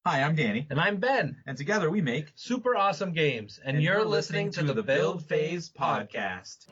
Hi, I'm Danny. And I'm Ben. And together we make Super Awesome Games. And you're listening to the Build Phase Podcast.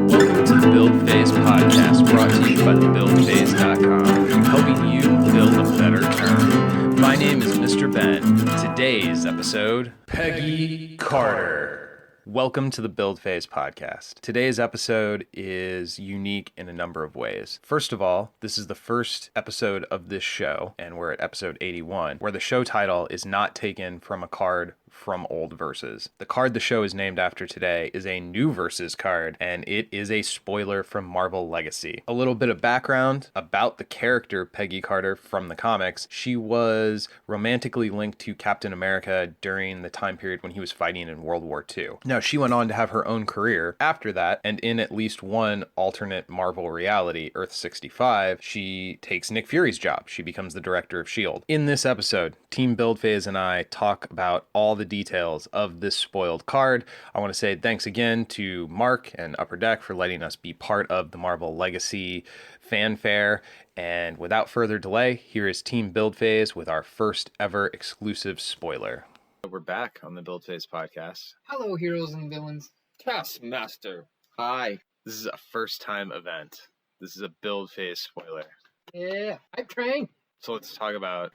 Welcome to the Build Phase Podcast, brought to you by thebuildphase.com, helping you build a better term. My name is Mr. Ben. Today's episode, Peggy Carter. Welcome to the Build Phase Podcast. Today's episode is unique in a number of ways. First of all, this is the first episode of this show, and we're at episode 81, where the show title is not taken from a card from old verses. The card the show is named after today is a new verses card, and it is a spoiler from Marvel Legacy. A little bit of background about the character Peggy Carter from the comics. She was romantically linked to Captain America during the time period when he was fighting in World War II. Now, she went on to have her own career after that, and in at least one alternate Marvel reality, Earth 65, she takes Nick Fury's job. She becomes the director of S.H.I.E.L.D. In this episode, Team Build Phase and I talk about all the details of this spoiled card. I want to say thanks again to Mark and Upper Deck for letting us be part of the Marvel Legacy fanfare. And without further delay, here is Team Build Phase with our first ever exclusive spoiler. We're back on the Build Phase podcast. Hello, heroes and villains. Taskmaster. Hi. This is a first time event. This is a Build Phase spoiler. Yeah, I'm trained. So let's talk about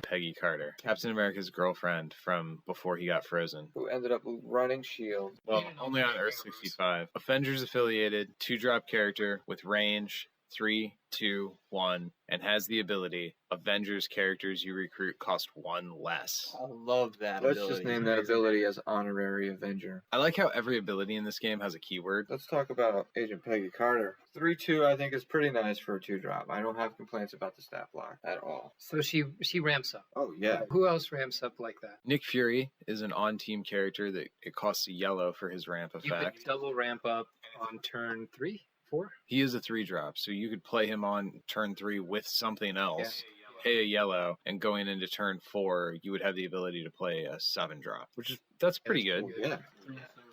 Peggy Carter, Captain America's girlfriend from before he got frozen. Who ended up running S.H.I.E.L.D. Well, only on Earth 65. Avengers affiliated, 2-drop character with range, 3, 2, 1, and has the ability. Avengers characters you recruit cost 1 less. I love that Let's ability. just name that ability as Honorary Avenger. I like how every ability in this game has a keyword. Let's talk about Agent Peggy Carter. 3-2 I think is pretty nice for a 2-drop. I don't have complaints about the stat block at all. So she ramps up. Oh, yeah. Who else ramps up like that? Nick Fury is an on-team character that it costs a yellow for his ramp You could effect. double ramp up on turn 3, 4. He is a 3-drop, so you could play him on turn 3 with something else, pay a yellow, and going into turn 4, you would have the ability to play a 7-drop, that's pretty good. Oh, yeah.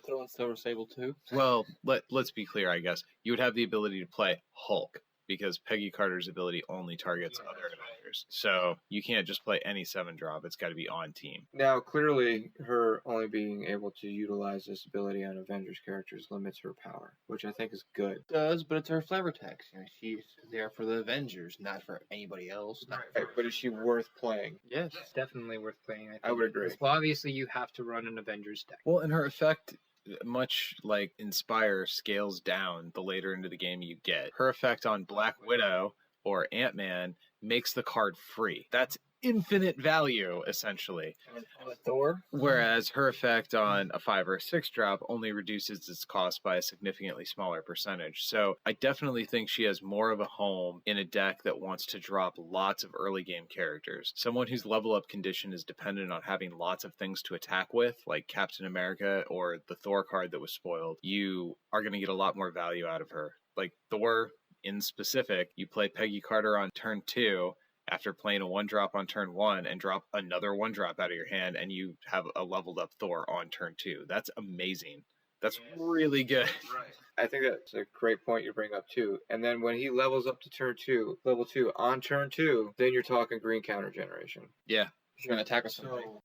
Throw in Silver Sable too. Well, let's be clear, I guess. You would have the ability to play Hulk, because Peggy Carter's ability only targets other Avengers. So you can't just play any 7-drop. It's got to be on team. Now, clearly, her only being able to utilize this ability on Avengers characters limits her power, which I think is good. It does, but it's her flavor text. You know, she's there for the Avengers, not for anybody else. Right, but is she worth playing? Yes. It's definitely worth playing. I think. I would agree. Well, obviously you have to run an Avengers deck. Well, and her effect, much like Inspire, scales down the later into the game you get. Her effect on Black Widow or Ant-Man makes the card free. That's infinite value, essentially. And Thor. Whereas her effect on a 5 or a 6-drop only reduces its cost by a significantly smaller percentage. So I definitely think she has more of a home in a deck that wants to drop lots of early game characters. Someone whose level up condition is dependent on having lots of things to attack with, like Captain America or the Thor card that was spoiled, you are going to get a lot more value out of her. Like Thor, in specific, you play Peggy Carter on turn 2, after playing a 1-drop on turn 1 and drop another 1-drop out of your hand, and you have a leveled up Thor on turn 2. That's amazing. That's really good. Right. I think that's a great point you bring up too. And then when he levels up to turn 2, level 2, on turn 2, then you're talking green counter generation. Yeah. She's going to attack us.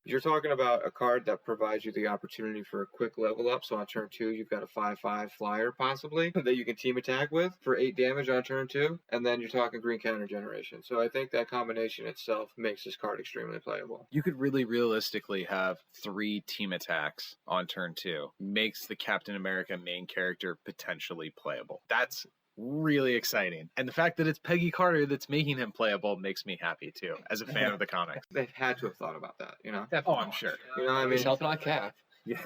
You're talking about a card that provides you the opportunity for a quick level up. So on turn 2, you've got a 5/5 flyer possibly that you can team attack with for 8 damage on turn 2. And then you're talking green counter generation. So I think that combination itself makes this card extremely playable. You could really realistically have 3 team attacks on turn 2. Makes the Captain America main character potentially playable. That's really exciting. And the fact that it's Peggy Carter that's making him playable makes me happy too, as a fan of the comics. They've had to have thought about that, you know? Oh, I'm sure. You know what I mean? He's helping out Cap. Yeah.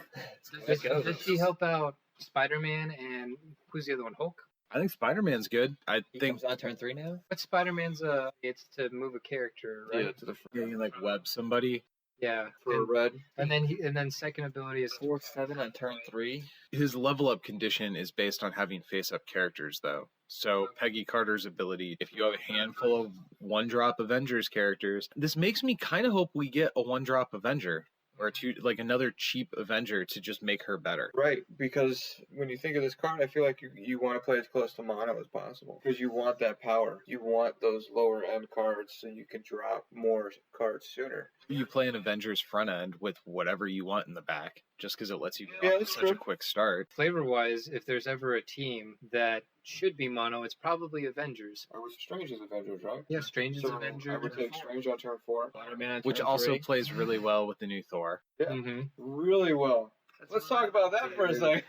Does she help out Spider-Man and who's the other one? Hulk? I think Spider-Man's good. I He think comes on turn 3 now. But Spider-Man's it's to move a character, right? Yeah, to the front. you can like web somebody. Yeah. For a red. And then second ability is 4/7 on turn 3. His level up condition is based on having face up characters though. So Peggy Carter's ability, if you have a handful of 1-drop Avengers characters, this makes me kind of hope we get a 1-drop Avenger. or another cheap Avenger to just make her better. Right, because when you think of this card, I feel like you want to play as close to mono as possible. Because you want that power. You want those lower end cards so you can drop more cards sooner. You play an Avengers front end with whatever you want in the back, just because it lets you Yeah, get that's such a true. quick start. Flavor-wise, if there's ever a team that should be mono, it's probably Avengers. Or was Strange as Avengers, right? Yeah, Strange is So Avenger. I would take Strange on turn 4. Spider-Man on Which turn also 3. plays really well with the new Thor. Yeah, Mm-hmm. really well. Let's talk about that for a second.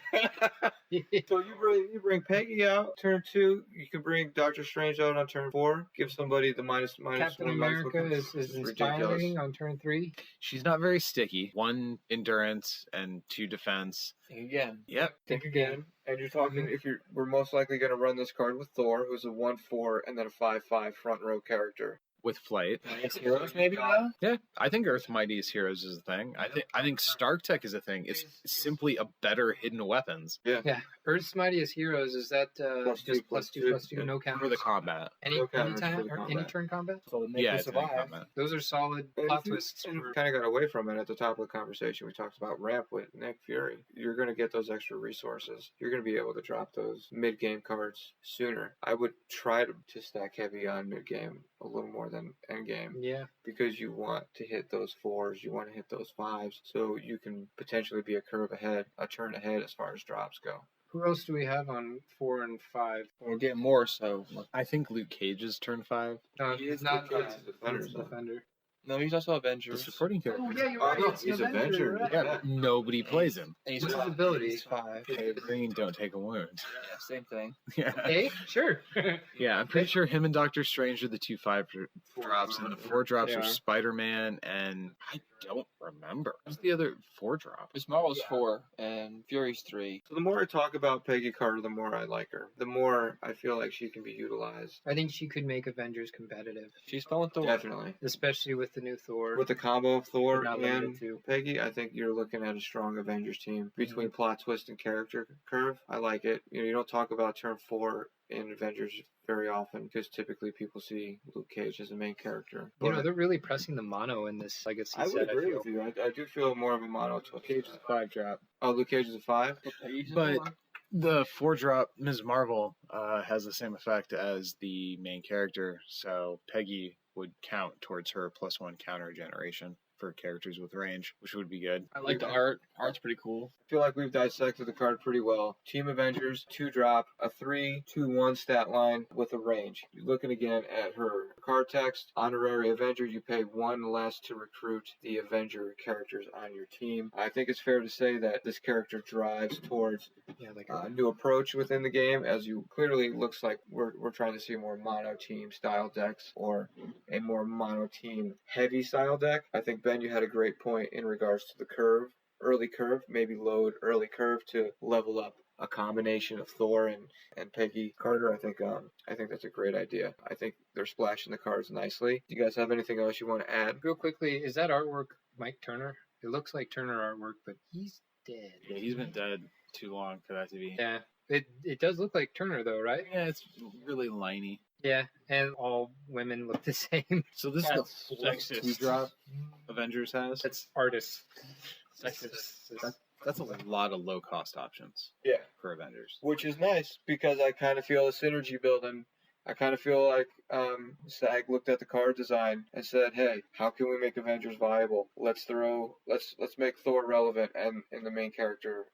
So you bring Peggy out turn 2. You can bring Doctor Strange out on turn 4. Give somebody the minus Captain one America minus is one. inspiring Ridiculous. on turn 3. She's not very sticky. 1 endurance and 2 defense. Think again. Yep. Think again, and you're talking we're most likely going to run this card with Thor, who's a 1/4 and then a 5/5 front row character. With flight. Nice heroes, maybe, though? Yeah, I think Earth Mightiest Heroes is a thing. I think Stark Tech is a thing. It's simply a better hidden weapons Yeah, Earth's Mightiest Heroes, is that +2, just +2/+2, no for counters? the combat. Any No counters time for the or any combat. turn combat? So make Yeah, you it's in survive. combat. Those are solid plot twists. for- Kind of got away from it at the top of the conversation. We talked about ramp with Nick Fury. You're going to get those extra resources. You're going to be able to drop those mid-game cards sooner. I would try to stack heavy on mid-game a little more than end-game. Yeah, Because you want to hit those 4s, you want to hit those 5s, so you can potentially be a turn ahead as far as drops go. who else do we have on 4 and 5? We're getting more, so. I think Luke Cage is turn 5. No, He is not the Defender, he's though. Defender. No, he's also The Avengers. supporting character. Oh yeah, you're Oh, right. no, it's he's Avenger, Avenger. you're right. Yeah, but nobody plays him. And he's What's his 5. ability? He's 5. Hey, green, don't take a wound. Yeah, same thing. Yeah. Hey, sure. Yeah, I'm pretty sure him and Doctor Strange are the 2 5 drops, and the 4 drops They are are. Spider-Man, and I don't remember. Who's the other 4 drop? Miss Marvel's 4, and Fury's 3. So the more I talk about Peggy Carter, the more I like her. The more I feel like she can be utilized. I think she could make Avengers competitive, She's fun with Thor. Definitely. especially with the new Thor. With the combo of Thor But not limited and to. Peggy, I think you're looking at a strong Avengers team. Between plot twist and character curve, I like it. You don't talk about turn 4 in Avengers very often because typically people see Luke Cage as the main character. But They're really pressing the mono in this legacy I would set. agree feel. with you. I do feel more of a mono twist. Cage is a 5 drop. Oh, Luke Cage is a 5? But the 4 drop Ms. Marvel has the same effect as the main character, so Peggy would count towards her +1 counter generation for characters with range, which would be good. I like the art. Art's pretty cool. I feel like we've dissected the card pretty well. Team Avengers, 2 drop, a 3-2-1 stat line with a range. You're looking again at her card text. Honorary Avenger, you pay 1 less to recruit the Avenger characters on your team. I think it's fair to say that this character drives towards Yeah, like a new approach within the game, as you clearly looks like we're trying to see more mono team style decks or a more mono team heavy style deck. I think Ben, you had a great point in regards to the curve, early curve, maybe load early curve to level up a combination of Thor and Peggy Carter. I think that's a great idea. I think they're splashing the cards nicely. Do you guys have anything else you want to add? real quickly, is that artwork Mike Turner? It looks like Turner artwork, but he's dead. Yeah, he's been dead too long for that to be. Yeah, it does look like Turner though, right? Yeah, it's really liney. Yeah, and all women look the same. So this That's is the sexist. 2 drop Avengers has. That's artists. Sexist. That's a lot of low cost options Yeah. for Avengers. Which is nice because I kind of feel a synergy building. I kind of feel like SAG looked at the card design and said, "Hey, how can we make Avengers viable? Let's make Thor relevant and in the main character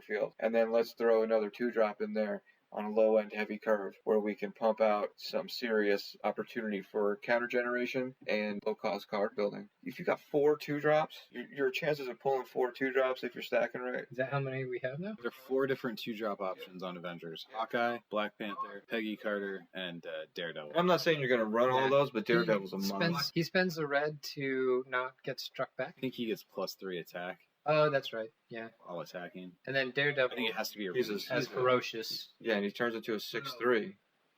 field, and then let's throw another 2 drop in there on a low end heavy curve where we can pump out some serious opportunity for counter generation and low cost card building. If you got 4 2 drops, your chances of pulling 4 2 drops if you're stacking right. Is that how many we have now? There are 4 different 2 drop options on Avengers: Hawkeye, Black Panther, Peggy Carter, and Daredevil. I'm not saying you're going to run all those, but Daredevil's a He must. He spends the red to not get struck back. I think he gets +3 attack Oh, that's right. Yeah, while attacking. and then I Daredevil think it has to be a He's a- range. has ferocious. Yeah, and he turns into a 6-3.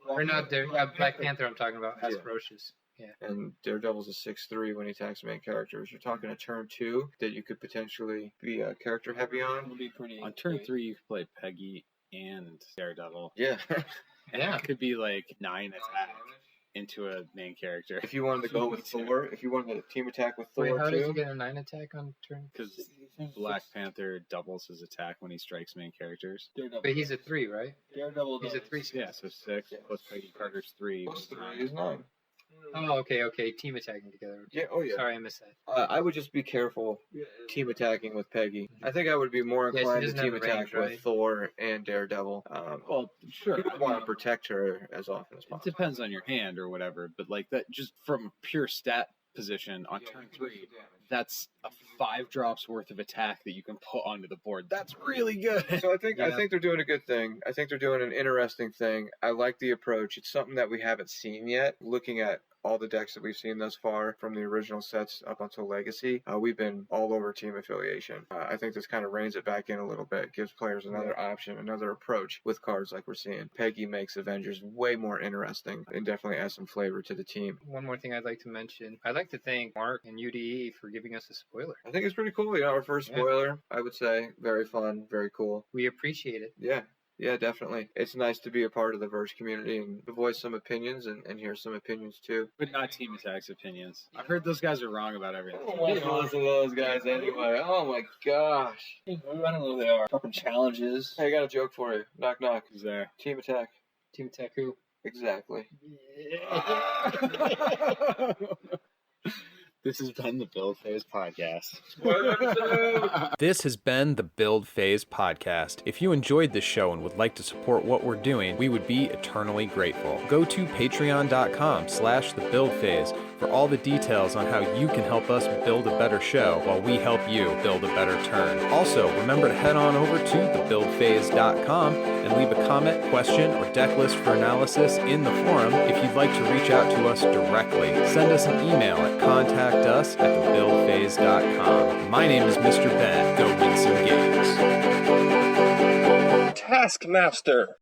Or not Black Panther. I'm talking about has Yeah. ferocious. Yeah. And Daredevil's a 6-3 when he attacks main characters. You're talking a turn 2 that you could potentially be character heavy on. It'll be pretty. On turn 3, you can play Peggy and Daredevil. Yeah. Yeah. It could be like 9 attack. into a main character. If you wanted to go with Thor, if you wanted to team attack with Thor Wait, how does too, he get a 9 attack on turn? Because Black Panther doubles his attack when he strikes main characters. But he's a 3, right? Daredevil He's a 3. Yeah, so 6 plus Peggy Carter's 3. plus 3 is 9. Oh, okay. Team attacking together. Yeah, oh yeah. Sorry, I missed that. I would just be careful team attacking with Peggy. I think I would be more Yeah, she inclined to doesn't team have attack range, with right? Thor and Daredevil. Well, sure. I want to protect her as often as It possible. depends on your hand or whatever, but like that, just from pure stat position on turn 3, that's a 5 drops worth of attack that you can put onto the board. That's really good. So I think Yeah. they're doing a good thing. I think they're doing an interesting thing. I like the approach. It's something that we haven't seen yet. Looking at all the decks that we've seen thus far from the original sets up until Legacy, we've been all over team affiliation. I think this kind of reins it back in a little bit, gives players another option, another approach with cards like we're seeing. Peggy makes Avengers way more interesting and definitely adds some flavor to the team. One more thing I'd like to mention. I'd like to thank Mark and UDE for giving us a spoiler. I think it's pretty cool. You know, our first Yeah. spoiler, I would say, very fun, very cool. We appreciate it. Yeah, definitely. It's nice to be a part of the Verse community and voice some opinions and hear some opinions too. But not Team Attack's opinions. I've heard those guys are wrong about everything. I don't want to listen to those guys anyway. Oh my gosh. I don't know who they are. Dropping challenges. Hey, I got a joke for you. Knock knock. Who's there? Team Attack. Team attack who? Exactly. This has been the Build Phase Podcast. This has been the Build Phase Podcast. If you enjoyed this show and would like to support what we're doing, we would be eternally grateful. Go to patreon.com/thebuildphase for all the details on how you can help us build a better show while we help you build a better turn. Also, remember to head on over to thebuildphase.com and leave a comment, question, or deck list for analysis in the forum if you'd like to reach out to us directly. Send us an email at contactus@thebuildphase.com. My name is Mr. Ben. Go win some games. Taskmaster.